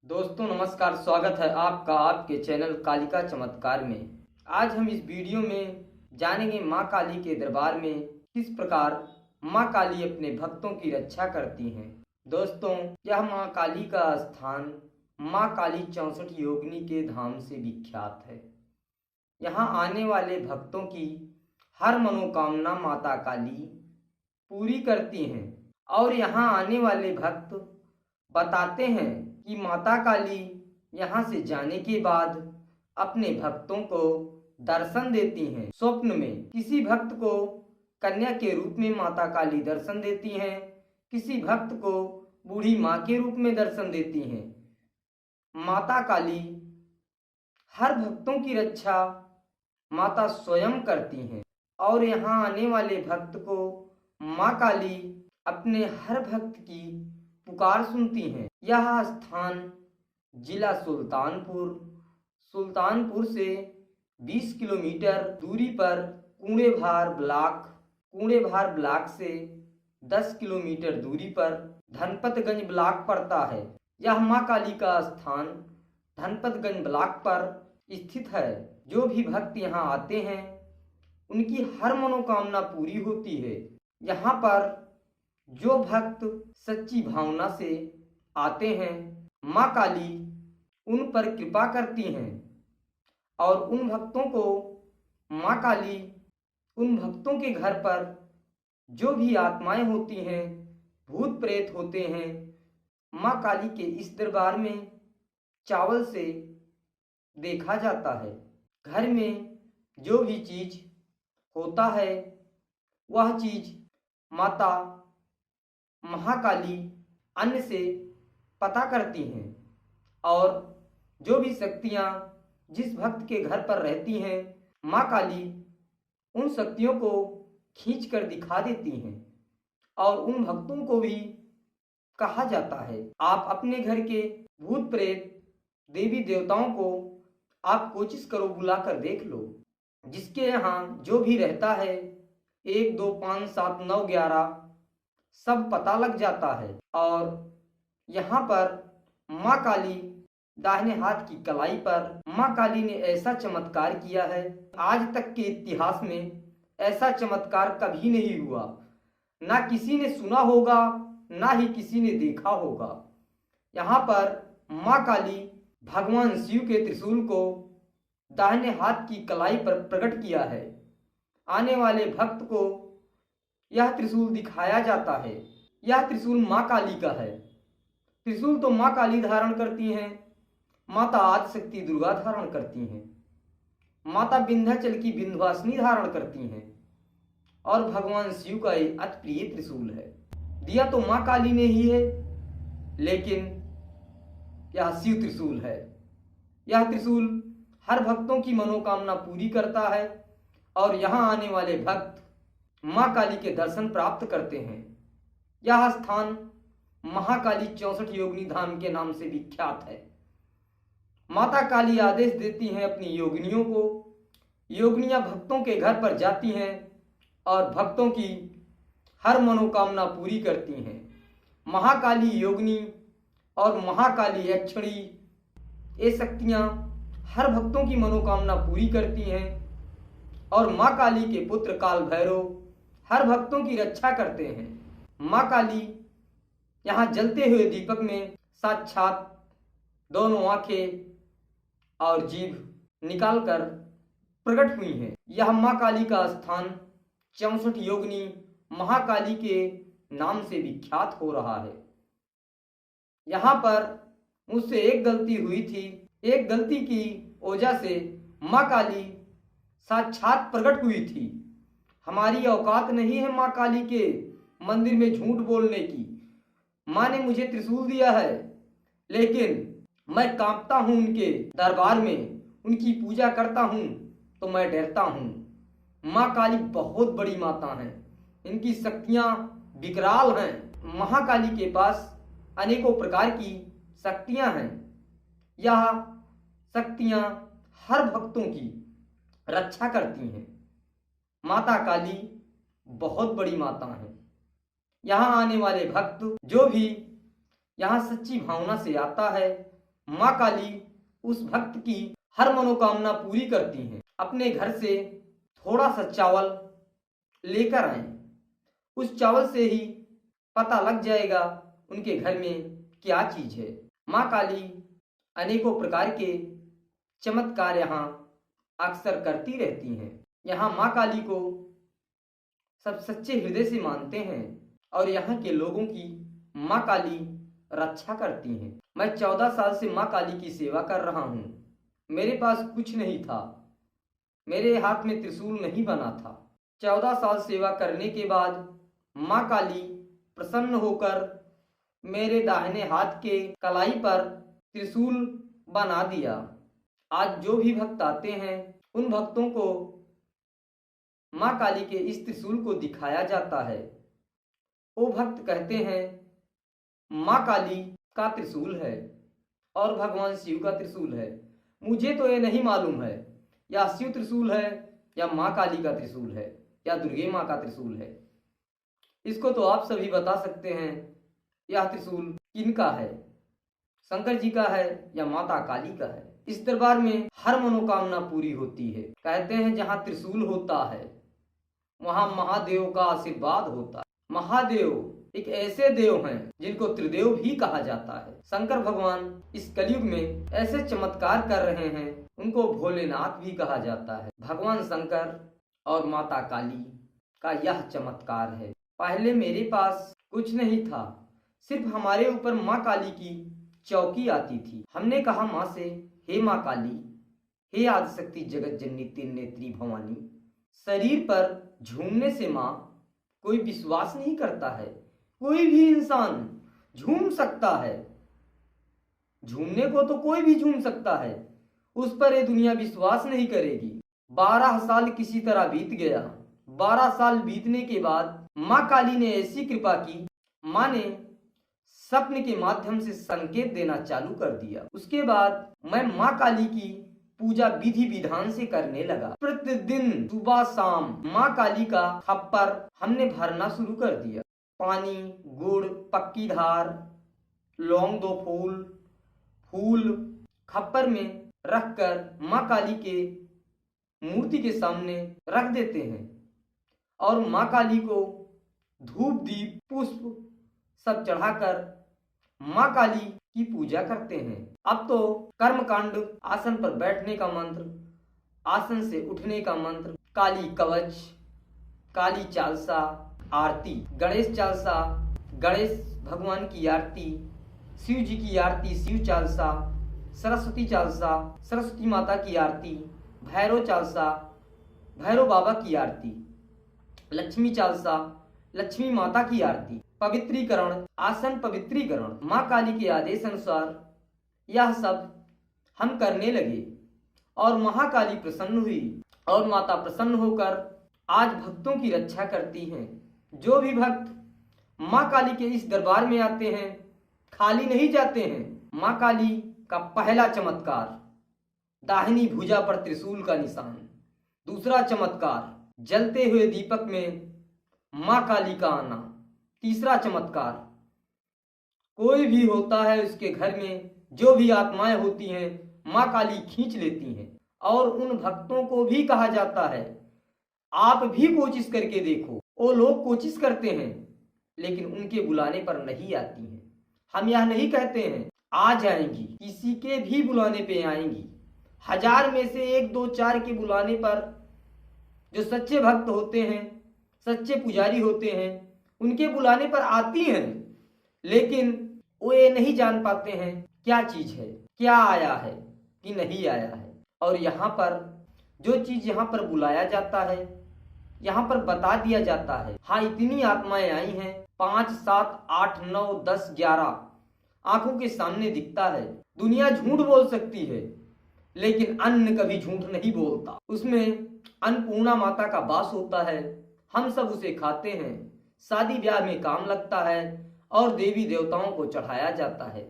दोस्तों नमस्कार, स्वागत है आपका आपके चैनल कालिका चमत्कार में। आज हम इस वीडियो में जानेंगे माँ काली के दरबार में किस प्रकार माँ काली अपने भक्तों की रक्षा करती हैं। दोस्तों, यह माँ काली का स्थान माँ काली 64 योगिनी के धाम से विख्यात है। यहाँ आने वाले भक्तों की हर मनोकामना माता काली पूरी करती हैं और यहाँ आने वाले भक्त बताते हैं कि माता काली यहाँ से जाने के बाद अपने भक्तों को दर्शन देती हैं। स्वप्न में किसी भक्त को कन्या के रूप में माता काली दर्शन देती हैं, किसी भक्त को बूढ़ी माँ के रूप में दर्शन देती हैं। माता काली हर भक्तों की रक्षा माता स्वयं करती हैं और यहाँ आने वाले भक्त को माँ काली अपने हर भक्त की पुकार सुनती हैं। यह स्थान जिला सुल्तानपुर से 20 किलोमीटर दूरी पर कुणेभार ब्लॉक से 10 किलोमीटर दूरी पर धनपतगंज ब्लॉक पड़ता है। यह माँ काली का स्थान धनपतगंज ब्लॉक पर स्थित है। जो भी भक्त यहाँ आते हैं उनकी हर मनोकामना पूरी होती है। यहाँ पर जो भक्त सच्ची भावना से आते हैं माँ काली उन पर कृपा करती हैं और उन भक्तों को माँ काली उन भक्तों के घर पर जो भी आत्माएं होती हैं, भूत प्रेत होते हैं, माँ काली के इस दरबार में चावल से देखा जाता है। घर में जो भी चीज होता है वह चीज माता महाकाली अन्न से पता करती हैं और जो भी शक्तियाँ जिस भक्त के घर पर रहती हैं माँ काली उन शक्तियों को खींच कर दिखा देती हैं और उन भक्तों को भी कहा जाता है आप अपने घर के भूत प्रेत देवी देवताओं को आप कोशिश करो, बुला कर देख लो। जिसके यहाँ जो भी रहता है 1 2 5 7 9 11 सब पता लग जाता है। और यहाँ पर माँ काली दाहिने हाथ की कलाई पर माँ काली ने ऐसा चमत्कार किया है, आज तक के इतिहास में ऐसा चमत्कार कभी नहीं हुआ। ना किसी ने सुना होगा, ना ही किसी ने देखा होगा। यहाँ पर माँ काली भगवान शिव के त्रिशूल को दाहिने हाथ की कलाई पर प्रकट किया है। आने वाले भक्त को यह त्रिशूल दिखाया जाता है। यह त्रिशूल माँ काली का है। त्रिशूल तो माँ काली धारण करती हैं, माता आदिशक्ति दुर्गा धारण करती हैं, माता विंध्याचल की विंध्यवासिनी धारण करती हैं और भगवान शिव का एक अति प्रिय त्रिशूल है। दिया तो माँ काली ने ही है, लेकिन यह शिव त्रिशूल है। यह त्रिशूल हर भक्तों की मनोकामना पूरी करता है और यहाँ आने वाले भक्त माँ काली के दर्शन प्राप्त करते हैं। यह स्थान महाकाली 64 योगिनी धाम के नाम से विख्यात है। माता काली आदेश देती हैं अपनी योगिनियों को, योगिनियां भक्तों के घर पर जाती हैं और भक्तों की हर मनोकामना पूरी करती हैं। महाकाली योगिनी और महाकाली यक्षिणी ये शक्तियां हर भक्तों की मनोकामना पूरी करती हैं और माँ काली के पुत्र काल भैरव हर भक्तों की रक्षा करते हैं। माँ काली यहाँ जलते हुए दीपक में साक्षात दोनों आंखें और जीभ निकालकर प्रकट हुई हैं। यह माँ काली का स्थान 64 योगिनी महाकाली के नाम से विख्यात हो रहा है। यहाँ पर मुझसे एक गलती हुई थी, एक गलती की वजह से माँ काली साक्षात प्रकट हुई थी। हमारी औकात नहीं है माँ काली के मंदिर में झूठ बोलने की। माँ ने मुझे त्रिशूल दिया है, लेकिन मैं कांपता हूँ उनके दरबार में, उनकी पूजा करता हूँ तो मैं डरता हूँ। माँ काली बहुत बड़ी माता हैं, इनकी शक्तियाँ विकराल हैं। महाकाली के पास अनेकों प्रकार की शक्तियाँ हैं। यह शक्तियाँ हर भक्तों की रक्षा करती हैं। माता काली बहुत बड़ी माता है। यहाँ आने वाले भक्त जो भी यहाँ सच्ची भावना से आता है माँ काली उस भक्त की हर मनोकामना पूरी करती हैं। अपने घर से थोड़ा सा चावल लेकर आए, उस चावल से ही पता लग जाएगा उनके घर में क्या चीज है। माँ काली अनेकों प्रकार के चमत्कार यहाँ अक्सर करती रहती हैं। यहाँ माँ काली को सब सच्चे हृदय से मानते हैं और यहाँ के लोगों की माँ काली रक्षा करती हैं। मैं 14 साल से माँ काली की सेवा कर रहा हूँ। मेरे पास कुछ नहीं था, मेरे हाथ में त्रिशूल नहीं बना था। 14 साल सेवा करने के बाद माँ काली प्रसन्न होकर मेरे दाहिने हाथ के कलाई पर त्रिशूल बना दिया। आज जो भी भक्त आते हैं उन भक्तों को माँ काली के इस त्रिशूल को दिखाया जाता है। वो भक्त कहते हैं माँ काली का त्रिशूल है और भगवान शिव का त्रिशूल है। मुझे तो ये नहीं मालूम है या शिव त्रिशूल है या माँ काली का त्रिशूल है या दुर्गे माँ का त्रिशूल है। इसको तो आप सभी बता सकते हैं यह त्रिशूल किनका है, शंकर जी का है या माता काली का है। इस दरबार में हर मनोकामना पूरी होती है। कहते हैं जहाँ त्रिशूल होता है वहाँ महादेव का आशीर्वाद होता है। महादेव एक ऐसे देव हैं जिनको त्रिदेव भी कहा जाता है। शंकर भगवान इस कलयुग में ऐसे चमत्कार कर रहे हैं, उनको भोलेनाथ भी कहा जाता है। भगवान शंकर और माता काली का यह चमत्कार है। पहले मेरे पास कुछ नहीं था, सिर्फ हमारे ऊपर माँ काली की चौकी आती थी। हमने कहा माँ से, हे माँ काली, हे आदिशक्ति जगत जननी तीन नेत्री भवानी, शरीर पर झूमने से माँ कोई विश्वास नहीं करता है। कोई भी इंसान झूम सकता है, झूमने को तो कोई भी झूम सकता है, उस पर ये दुनिया विश्वास नहीं करेगी। 12 साल किसी तरह बीत गया। 12 साल बीतने के बाद माँ काली ने ऐसी कृपा की, माँ ने स्वप्न के माध्यम से संकेत देना चालू कर दिया। उसके बाद मैं माँ काली की पूजा विधि विधान से करने लगा। प्रतिदिन सुबह शाम माँ काली का खप्पर हमने भरना शुरू कर दिया। पानी, गुड़, पक्की धार, लौंग 2 फूल खप्पर में रखकर माँ काली के मूर्ति के सामने रख देते हैं और माँ काली को धूप दीप पुष्प सब चढ़ाकर माँ काली की पूजा करते हैं। अब तो कर्मकांड, आसन पर बैठने का मंत्र, आसन से उठने का मंत्र, काली कवच, काली चालसा, आरती, गणेश चालसा, गणेश भगवान की आरती, शिव जी की आरती, शिव चालसा, सरस्वती चालसा, सरस्वती माता की आरती, भैरव चालसा, भैरव बाबा की आरती, लक्ष्मी चालसा, लक्ष्मी माता की आरती, पवित्रीकरण, आसन पवित्रीकरण, माँ काली के आदेश अनुसार यह सब हम करने लगे और महाकाली प्रसन्न हुई और माता प्रसन्न होकर आज भक्तों की रक्षा करती हैं। जो भी भक्त माँ काली के इस दरबार में आते हैं खाली नहीं जाते हैं। माँ काली का पहला चमत्कार, दाहिनी भुजा पर त्रिशूल का निशान। दूसरा चमत्कार, जलते हुए दीपक में माँ काली का आना। तीसरा चमत्कार, कोई भी होता है उसके घर में जो भी आत्माएं होती हैं माँ काली खींच लेती हैं। और उन भक्तों को भी कहा जाता है आप भी कोशिश करके देखो। वो लोग कोशिश करते हैं लेकिन उनके बुलाने पर नहीं आती हैं। हम यह नहीं कहते हैं आ जाएंगी, किसी के भी बुलाने पे आएंगी। 1000 में से 1 2 4 के बुलाने पर जो सच्चे भक्त होते हैं, सच्चे पुजारी होते हैं, उनके बुलाने पर आती हैं, लेकिन वो ये नहीं जान पाते हैं क्या चीज है, क्या आया है कि नहीं आया है। और यहाँ पर जो चीज यहाँ पर बुलाया जाता है, यहाँ पर बता दिया जाता है। हाँ, इतनी आत्माएं आई हैं, 5 7 8 9 10 11 आंखों के सामने दिखता है। दुनिया झूठ बोल सकती है लेकिन अन्न कभी झूठ नहीं बोलता। उसमें अन्नपूर्णा माता का वास होता है, हम सब उसे खाते हैं, शादी ब्याह में काम लगता है और देवी देवताओं को चढ़ाया जाता है।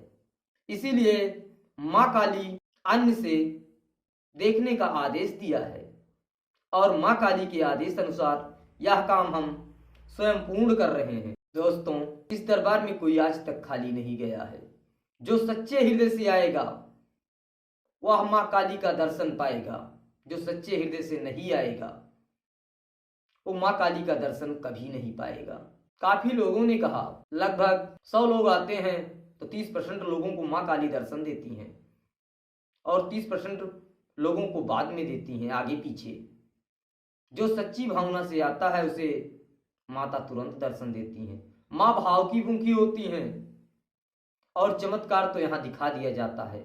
इसीलिए माँ काली अन्न से देखने का आदेश दिया है और माँ काली के आदेश अनुसार यह काम हम स्वयं पूर्ण कर रहे हैं। दोस्तों, इस दरबार में कोई आज तक खाली नहीं गया है। जो सच्चे हृदय से आएगा वह माँ काली का दर्शन पाएगा। जो सच्चे हृदय से नहीं आएगा वो माँ काली का दर्शन कभी नहीं पाएगा। काफी लोगों ने कहा लगभग 100 लोग आते हैं तो 30% लोगों को माँ काली दर्शन देती हैं और 30% लोगों को बाद में देती हैं, आगे पीछे। जो सच्ची भावना से आता है उसे माता तुरंत दर्शन देती हैं। माँ भाव की भूखी होती हैं और चमत्कार तो यहाँ दिखा दिया जाता है।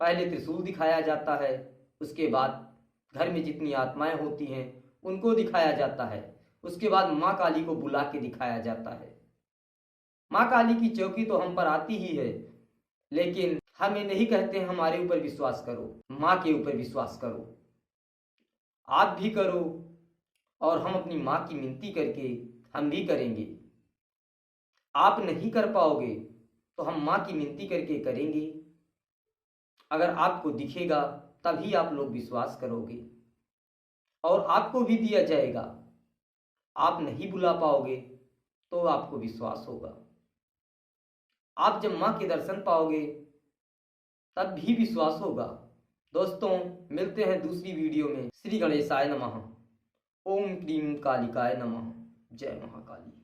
पहले त्रिशूल दिखाया जाता है, उसके बाद घर में जितनी आत्माएं होती हैं उनको दिखाया जाता है, उसके बाद माँ काली को बुला के दिखाया जाता है। माँ काली की चौकी तो हम पर आती ही है, लेकिन हमें नहीं कहते हमारे ऊपर विश्वास करो, माँ के ऊपर विश्वास करो। आप भी करो और हम अपनी माँ की मिनती करके हम भी करेंगे। आप नहीं कर पाओगे तो हम माँ की मिनती करके करेंगे। अगर आपको दिखेगा तभी आप लोग विश्वास करोगे और आपको भी दिया जाएगा। आप नहीं बुला पाओगे तो आपको विश्वास होगा। आप जब माँ के दर्शन पाओगे तब भी विश्वास होगा। दोस्तों, मिलते हैं दूसरी वीडियो में। श्री गणेशाय नमः। ओम क्लीं कालिकाय नमः। जय महाकाली।